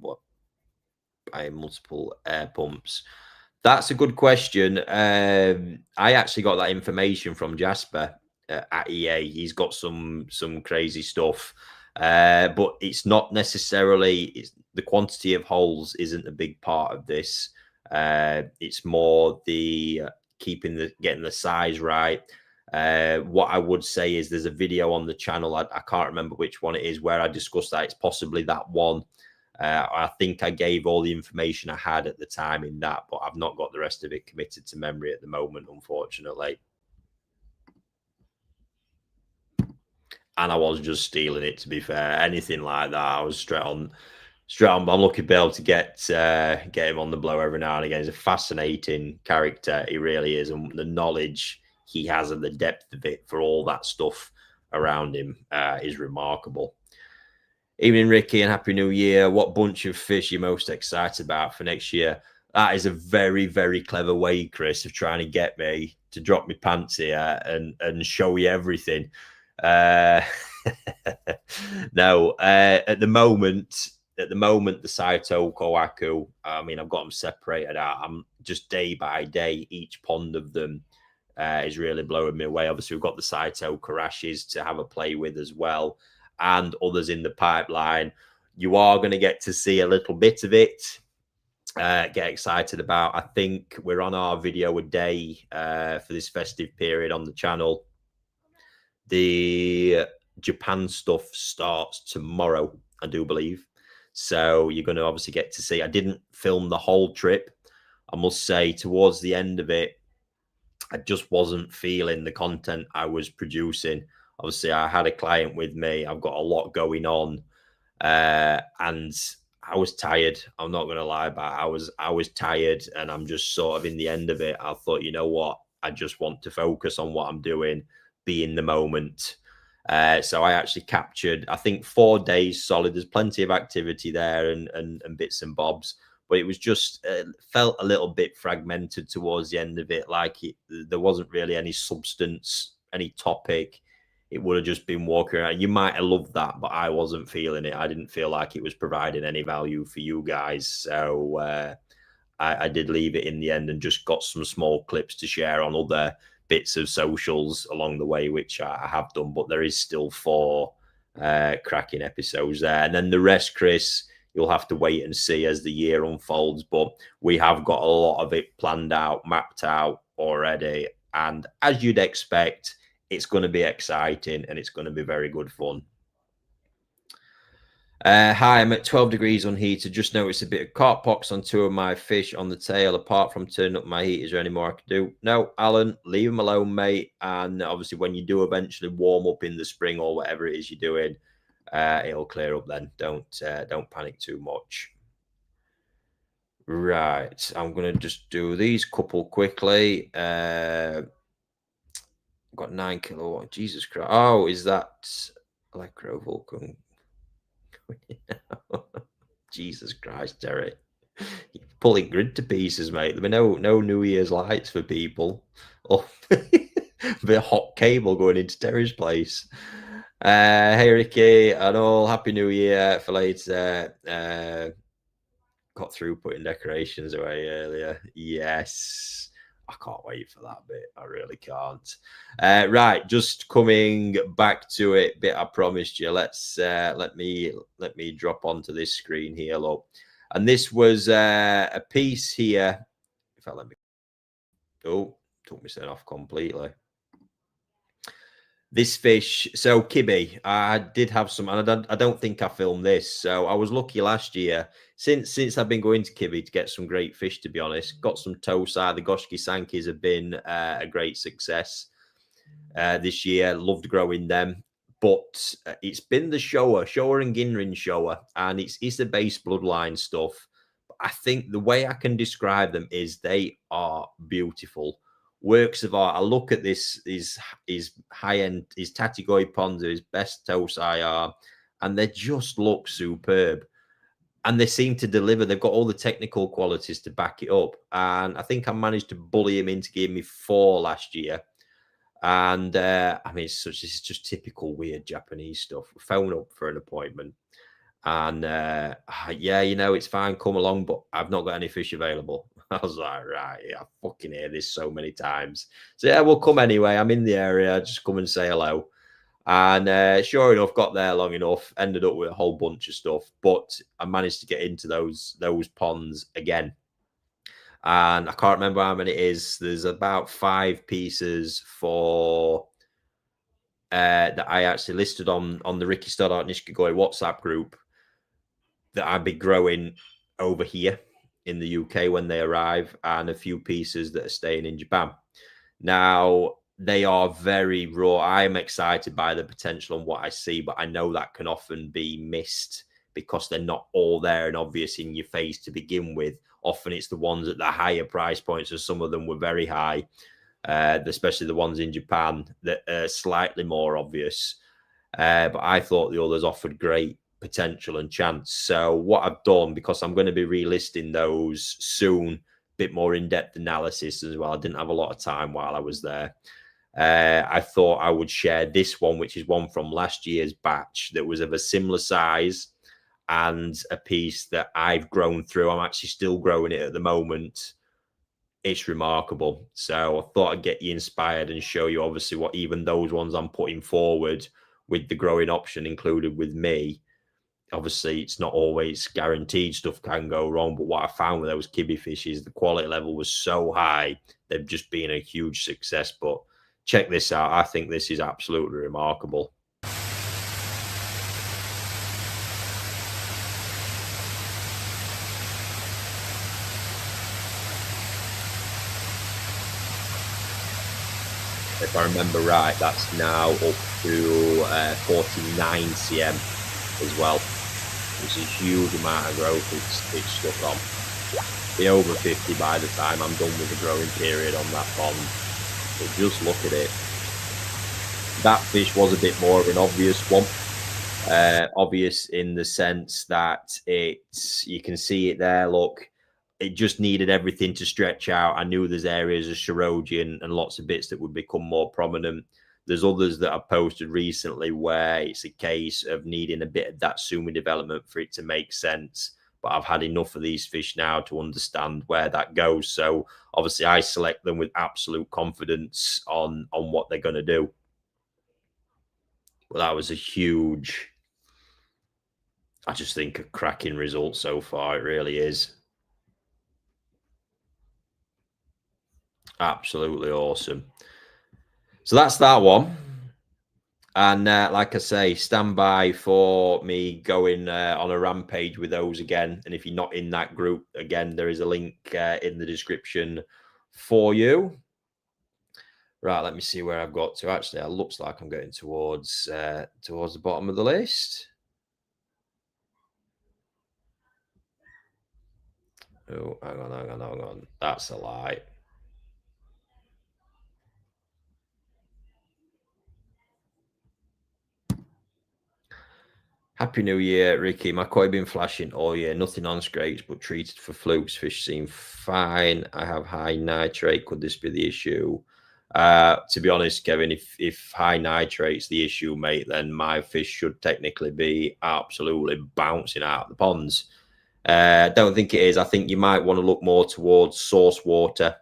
buying multiple air pumps? That's a good question. I actually got that information from Jasper at EA. He's got some crazy stuff, but it's not necessarily the quantity of holes isn't a big part of this. It's more the getting the size right. What I would say is there's a video on the channel, I can't remember which one it is, where I discussed that. It's possibly that one. I think I gave all the information I had at the time in that, but I've not got the rest of it committed to memory at the moment, unfortunately. and I was just stealing it, to be fair. Anything like that, I was straight on. I'm lucky to be able to get him on the blow every now and again. He's a fascinating character. He really is. And the knowledge he has and the depth of it for all that stuff around him is remarkable. Evening, Ricky, and Happy New Year. What bunch of fish are you most excited about for next year? That is a very, very clever way, Chris, of trying to get me to drop my pants here and show you everything. No, at the moment, the Saito Kohaku, I mean, I've got them separated out. I'm just day by day, each pond of them is really blowing me away. Obviously, we've got the Saito Karashis to have a play with as well, and others in the pipeline. You are going to get to see a little bit of it. Get excited about. I think we're on our video a day for this festive period on the channel. The Japan stuff starts tomorrow, I do believe. So you're going to obviously get to see. I didn't film the whole trip. I must say, towards the end of it, I just wasn't feeling the content I was producing. Obviously, I had a client with me. I've got a lot going on, and I was tired. I'm not going to lie about it. I was tired, and I'm just sort of in the end of it. I thought, you know what? I just want to focus on what I'm doing, be in the moment. So I actually captured, I think, 4 days solid. There's plenty of activity there and bits and bobs, but it was just felt a little bit fragmented towards the end of it. Like there wasn't really any substance, any topic. It would have just been walking around. You might have loved that, but I wasn't feeling it. I didn't feel like it was providing any value for you guys. So I did leave it in the end and just got some small clips to share on other bits of socials along the way, which I have done. But there is still 4 cracking episodes there. And then the rest, Chris, you'll have to wait and see as the year unfolds. But we have got a lot of it planned out, mapped out already. And as you'd expect, it's going to be exciting and it's going to be very good fun. Hi, I'm at 12 degrees unheated. Just noticed a bit of carp pox on 2 of my fish on the tail. Apart from turning up my heat, is there any more I can do? No, Alan, leave them alone, mate. And obviously, when you do eventually warm up in the spring or whatever it is you're doing, it'll clear up then. Don't panic too much. Right, I'm gonna just do these couple quickly. Got 9 kilowatt. Jesus Christ! Oh, is that Electro Vulcan? Jesus Christ, Derek. You're pulling grid to pieces, mate. There were no New Year's lights for people. Oh, a bit of hot cable going into Terry's place. Hey, Ricky, and all. Happy New Year for later. Got through putting decorations away earlier. Yes. I can't wait for that bit. I really can't. Right, just coming back to it. Bit I promised you. Let's let me drop onto this screen here. Look, and this was a piece here. If I let me, oh, took me set off completely. This fish, so Kibby, I did have some, and I don't think I filmed this. So I was lucky last year. Since I've been going to Kibby to get some great fish, to be honest. Got some tosai. The Goshki Sankis have been a great success this year. Loved growing them. But it's been the Showa and Ginrin Showa, and it's the base bloodline stuff. I think the way I can describe them is they are beautiful. Works of art. I look at this, his high end, his Tatigoi ponds, his best tosai are, and they just look superb. And they seem to deliver. They've got all the technical qualities to back it up. And I think I managed to bully him into giving me 4 last year. And I mean, this is just typical weird Japanese stuff. Phone up for an appointment. And yeah, you know, it's fine, come along, but I've not got any fish available. I was like, right, yeah, I fucking hear this so many times. So yeah, we'll come anyway. I'm in the area, just come and say hello. And sure enough, got there long enough, ended up with a whole bunch of stuff, but I managed to get into those ponds again. And I can't remember how many it is. There's about 5 pieces for that I actually listed on the Ricky Stoddart Nishikigoi WhatsApp group that I'd be growing over here in the UK when they arrive, and a few pieces that are staying in Japan. Now, they are very raw. I am excited by the potential and what I see, but I know that can often be missed because they're not all there and obvious in your face to begin with. Often it's the ones at the higher price points, and some of them were very high, especially the ones in Japan that are slightly more obvious. But I thought the others offered great potential and chance. So what I've done, because I'm going to be relisting those soon, bit more in-depth analysis as well. I didn't have a lot of time while I was there. I thought I would share this one, which is one from last year's batch that was of a similar size and a piece that I've grown through. I'm actually still growing it at the moment. It's remarkable. So I thought I'd get you inspired and show you obviously what even those ones I'm putting forward with the growing option included with me. Obviously, it's not always guaranteed. Stuff can go wrong. But what I found with those Kibby fishes, the quality level was so high. They've just been a huge success. But check this out. I think this is absolutely remarkable. If I remember right, that's now up to 49 cm as well. It's a huge amount of growth it's stuck on. Be over 50 by the time I'm done with the growing period on that pond. But just look at it. That fish was a bit more of an obvious one. Obvious in the sense that you can see it there. Look, it just needed everything to stretch out. I knew there's areas of Shiroji and lots of bits that would become more prominent. There's others that I've posted recently where it's a case of needing a bit of that Sumi development for it to make sense. But I've had enough of these fish now to understand where that goes. So obviously I select them with absolute confidence on what they're going to do. Well, that was a huge, I just think, a cracking result so far. It really is. Absolutely awesome. So that's that one. And like I say, stand by for me going on a rampage with those again. And if you're not in that group, again, there is a link in the description for you. Right, let me see where I've got to. Actually, it looks like I'm getting towards the bottom of the list. Oh, hang on. That's a lie. Happy New Year, Ricky. My koi been flashing all year. Nothing on scrapes, but treated for flukes. Fish seem fine. I have high nitrate. Could this be the issue? To be honest, Kevin, if high nitrate's the issue, mate, then my fish should technically be absolutely bouncing out of the ponds. Don't think it is. I think you might want to look more towards source water,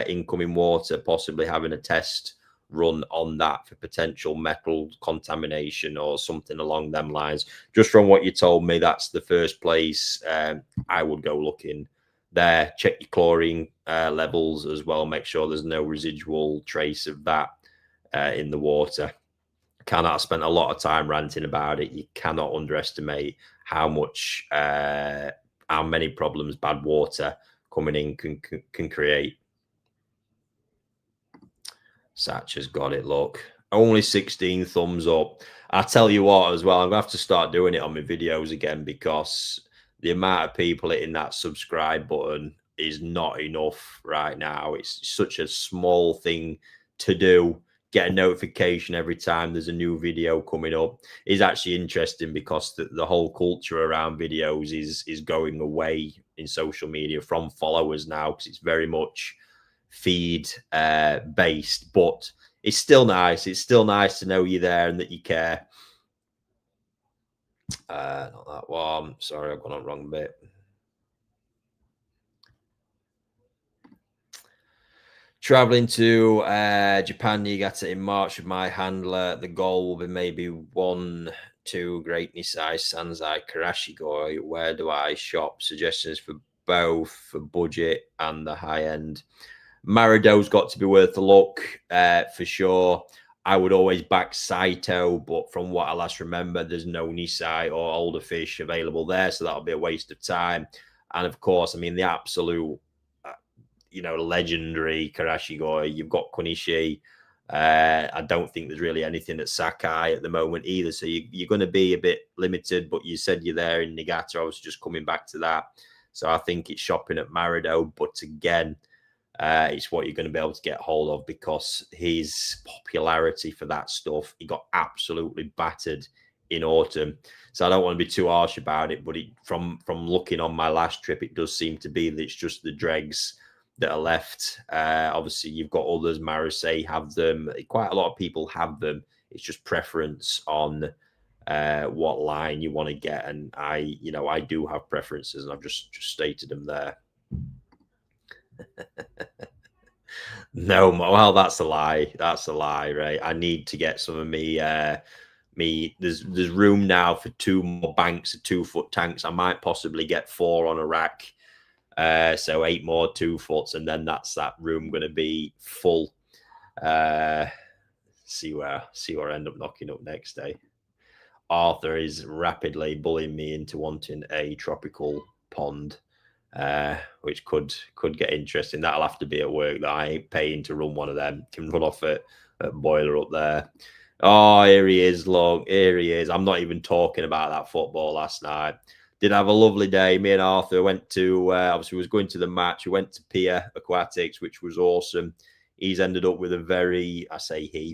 incoming water, possibly having a test run on that for potential metal contamination or something along them lines. Just from what you told me, that's the first place I would go looking there. Check your chlorine levels as well. Make sure there's no residual trace of that in the water. I spent a lot of time ranting about it. You cannot underestimate how many problems bad water coming in can create. Satch has got it. Look, only 16 thumbs up. I tell you what, as well, I'm gonna have to start doing it on my videos again because the amount of people hitting that subscribe button is not enough right now. It's such a small thing to do. Get a notification every time there's a new video coming up is actually interesting because the whole culture around videos is going away in social media from followers now because it's very much feed based, but it's still nice. It's still nice to know you're there and that you care. Not that one. Sorry, I've gone on wrong bit. Traveling to Japan, Niigata in March with my handler. The goal will be maybe 1-2 Great Nisai Sanzai Karashigoi. Where do I shop? Suggestions for both for budget and the high end. Marido's got to be worth a look for sure. I would always back Saito, but from what I last remember, there's no Nisai or older fish available there, so that'll be a waste of time. And of course, I mean, the absolute, legendary Karashigoi. You've got Konishi. I don't think there's really anything at Sakai at the moment either. So you're going to be a bit limited, but you said you're there in Niigata. I was just coming back to that. So I think it's shopping at Marido. But again, it's what you're going to be able to get hold of because his popularity for that stuff, he got absolutely battered in autumn. So I don't want to be too harsh about it, but from looking on my last trip, it does seem to be that it's just the dregs that are left. Obviously, you've got others. Marseille have them. Quite a lot of people have them. It's just preference on what line you want to get, and I do have preferences, and I've just stated them there. No, well, that's a lie. That's a lie, right? I need to get some of me. There's room now for 2 more banks of 2-foot tanks. I might possibly get 4 on a rack. So 8 more 2-foots, and then that's that room going to be full. See where I end up knocking up next day. Arthur is rapidly bullying me into wanting a tropical pond, which could get interesting. That'll have to be at work. That I ain't paying to run one of them. Can run off at Boiler up there. Oh, here he is. Look, here he is. I'm not even talking about that football last night. Did have a lovely day. Me and Arthur went to, obviously, was going to the match. We went to Pier Aquatics, which was awesome. He's ended up with a very,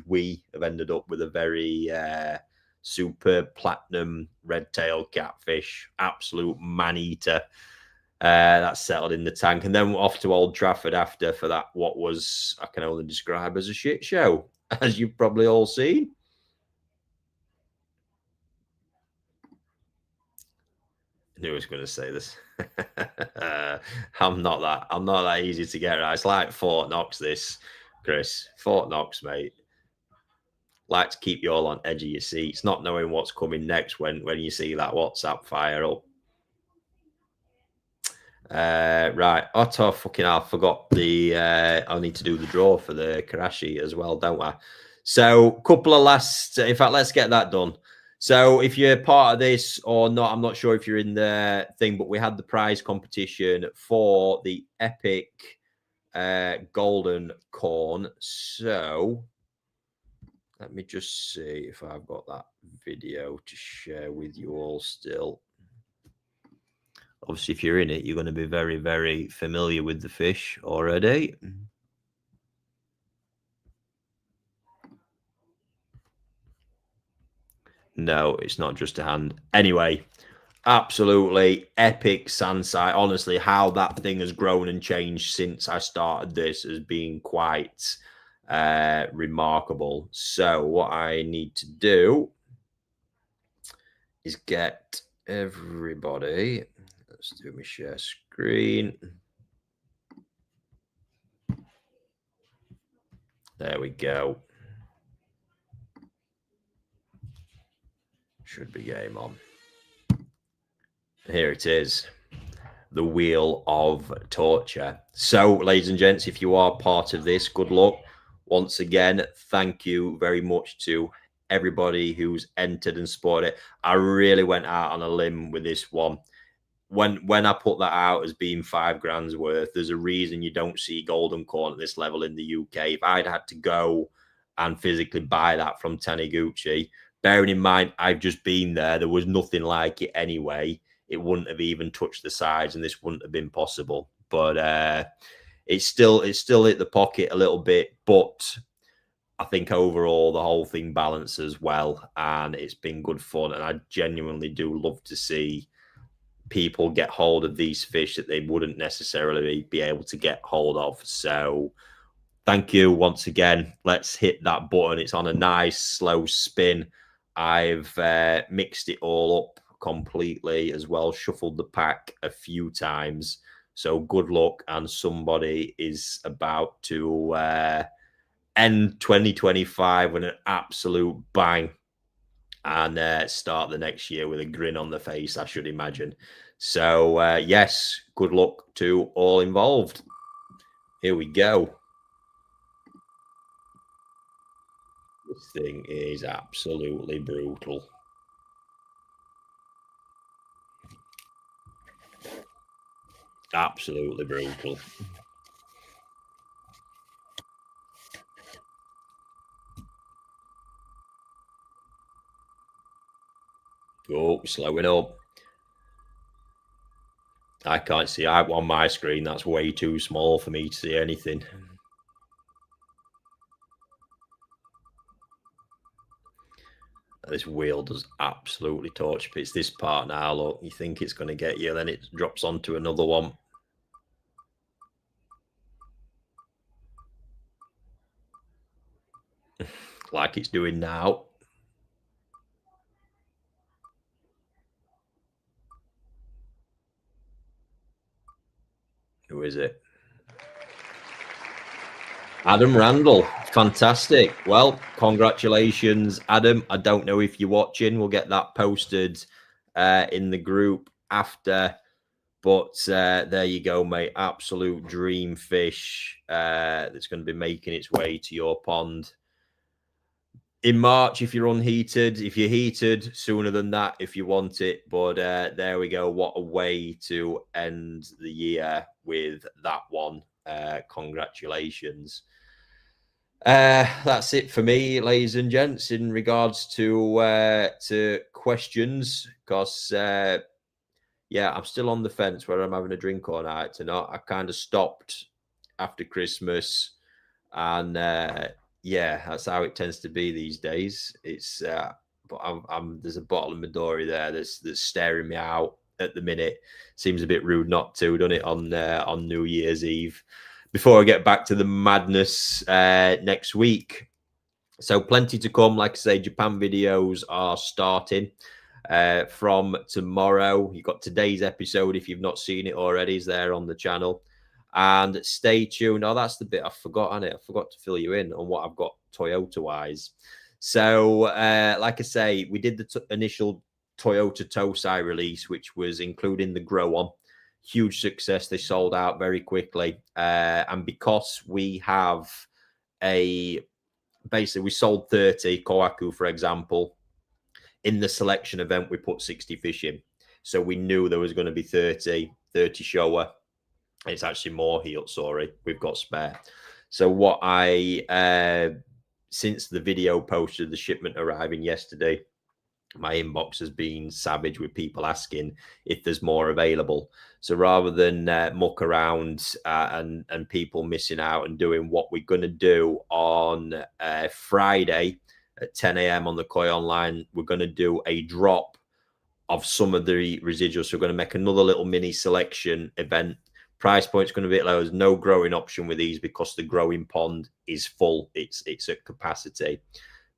we have ended up with a very super platinum red-tailed catfish, absolute man-eater. That's settled in the tank. And then off to Old Trafford after for that, what was, I can only describe as a shit show, as you've probably all seen. I knew I was going to say this. I'm not that easy to get right. It's like Fort Knox, this, Chris. Fort Knox, mate. Like to keep you all on edge of your seats, not knowing what's coming next when you see that WhatsApp fire up. Right. Otto, fucking hell, I forgot the I need to do the draw for the Karashi as well, don't I? So couple of last, in fact, let's get that done. So if you're part of this or not, I'm not sure if you're in the thing, but we had the prize competition for the epic golden corn. So let me just see if I've got that video to share with you all still. Obviously, if you're in it, you're going to be very, very familiar with the fish already. No, it's not just a hand. Anyway, absolutely epic Sansai. Honestly, how that thing has grown and changed since I started this has been quite remarkable. So what I need to do is get everybody. Let's do my share screen. There we go. Should be game on. Here it is. The Wheel of Torture. So, ladies and gents, if you are part of this, good luck. Once again, thank you very much to everybody who's entered and supported it. I really went out on a limb with this one. When I put that out as being £5 worth, there's a reason you don't see golden corn at this level in the UK. If I'd had to go and physically buy that from Taniguchi, bearing in mind I've just been there was nothing like it anyway. It wouldn't have even touched the sides, and this wouldn't have been possible. But it's still hit the pocket a little bit, but I think overall the whole thing balances well, and it's been good fun. And I genuinely do love to see people get hold of these fish that they wouldn't necessarily be able to get hold of. So thank you once again. Let's hit that button. It's on a nice slow spin. I've mixed it all up completely as well, shuffled the pack a few times. So good luck, and somebody is about to end 2025 with an absolute bang and start the next year with a grin on the face, I should imagine. So yes, good luck to all involved. Here we go. This thing is absolutely brutal. Absolutely brutal. Oh, slowing up. I can't see. On my screen, that's way too small for me to see anything. This wheel does absolutely torch. It's this part now. Look, you think it's going to get you, then it drops onto another one. Like it's doing now. Who is it? Adam Randall. Fantastic. Well, congratulations, Adam. I don't know if you're watching. We'll get that posted in the group after. But there you go, mate. Absolute dream fish that's going to be making its way to your pond in March if you're unheated. If you're heated, sooner than that if you want it. But there we go. What a way to end the year with that one. Congratulations. That's it for me, ladies and gents, in regards to questions. Because yeah, I'm still on the fence whether I'm having a drink or not tonight. I kind of stopped after Christmas, and yeah, that's how it tends to be these days. It's but there's a bottle of Midori there that's staring me out at the minute. Seems a bit rude not to, doesn't it, on New Year's Eve? Before I get back to the madness next week. So plenty to come. Like I say, Japan videos are starting from tomorrow. You've got today's episode, if you've not seen it already, is there on the channel. And stay tuned. Oh, that's the bit I forgot on it. I forgot to fill you in on what I've got Toyota-wise. So, like I say, we did the initial Toyota Tosai release, which was including the Grow-On. Huge success. They sold out very quickly. And because we have basically we sold 30 Kohaku, for example. In the selection event, we put 60 fish in. So we knew there was going to be 30 shower. It's actually more healed, sorry. We've got spare. So what since the video posted the shipment arriving yesterday, my inbox has been savage with people asking if there's more available. So rather than muck around and people missing out and doing what we're going to do on Friday at 10 a.m. on the Koi Online, we're going to do a drop of some of the residuals. So we're going to make another little mini selection event. Price point's going to be low. There's no growing option with these because the growing pond is full. It's at capacity.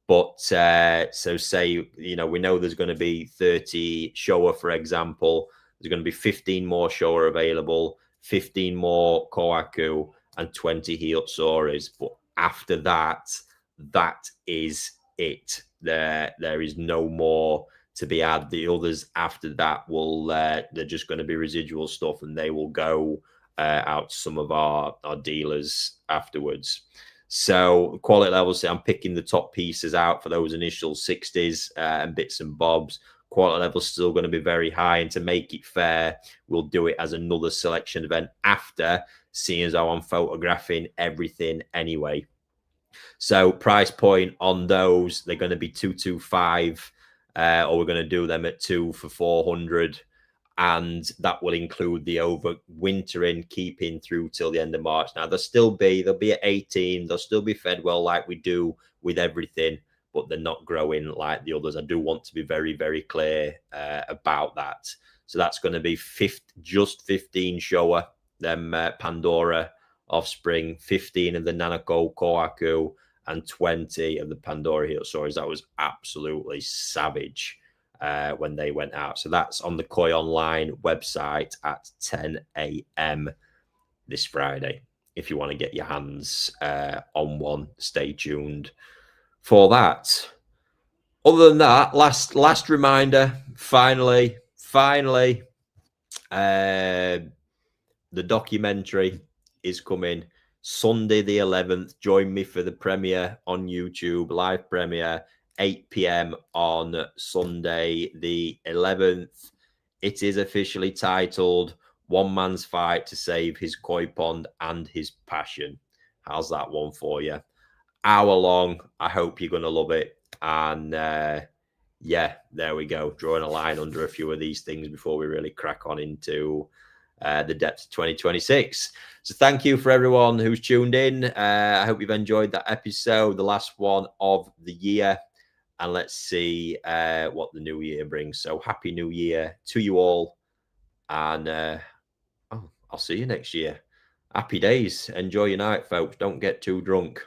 But so say, we know there's going to be 30 shower, for example. There's going to be 15 more shower available, 15 more Kohaku, and 20 healed soris. But after that, that is it. There is no more to be added. The others after that will they're just going to be residual stuff, and they will go out to some of our dealers afterwards. So quality levels, I'm picking the top pieces out for those initial 60s and bits and bobs. Quality level's still going to be very high, and to make it fair, we'll do it as another selection event after, seeing as how I'm photographing everything anyway. So price point on those, they're going to be 225, or we're going to do them at 2 for 400. And that will include the overwintering, keeping through till the end of March. Now, they'll be at 18. They'll still be fed well like we do with everything, but they're not growing like the others. I do want to be very, very clear about that. So that's going to be just 15 shower, them Pandora offspring, 15 of the Nanako Kohaku, and 20 of the Pandora Heosaurus. That was absolutely savage when they went out. So that's on the Koi Online website at 10 a.m. this Friday. If you want to get your hands on one, stay tuned for that. Other than that, last reminder, finally, the documentary is coming Sunday the 11th. Join me for the premiere on YouTube, live premiere, 8 p.m. on Sunday the 11th. It is officially titled One Man's Fight to Save His Koi Pond and His Passion. How's that one for you? Hour long. I hope you're going to love it. And Yeah, there we go. Drawing a line under a few of these things before we really crack on into the depths of 2026. So thank you for everyone who's tuned in. I hope you've enjoyed that episode, the last one of the year. And let's see what the new year brings. So happy new year to you all. And I'll see you next year. Happy days. Enjoy your night, folks. Don't get too drunk.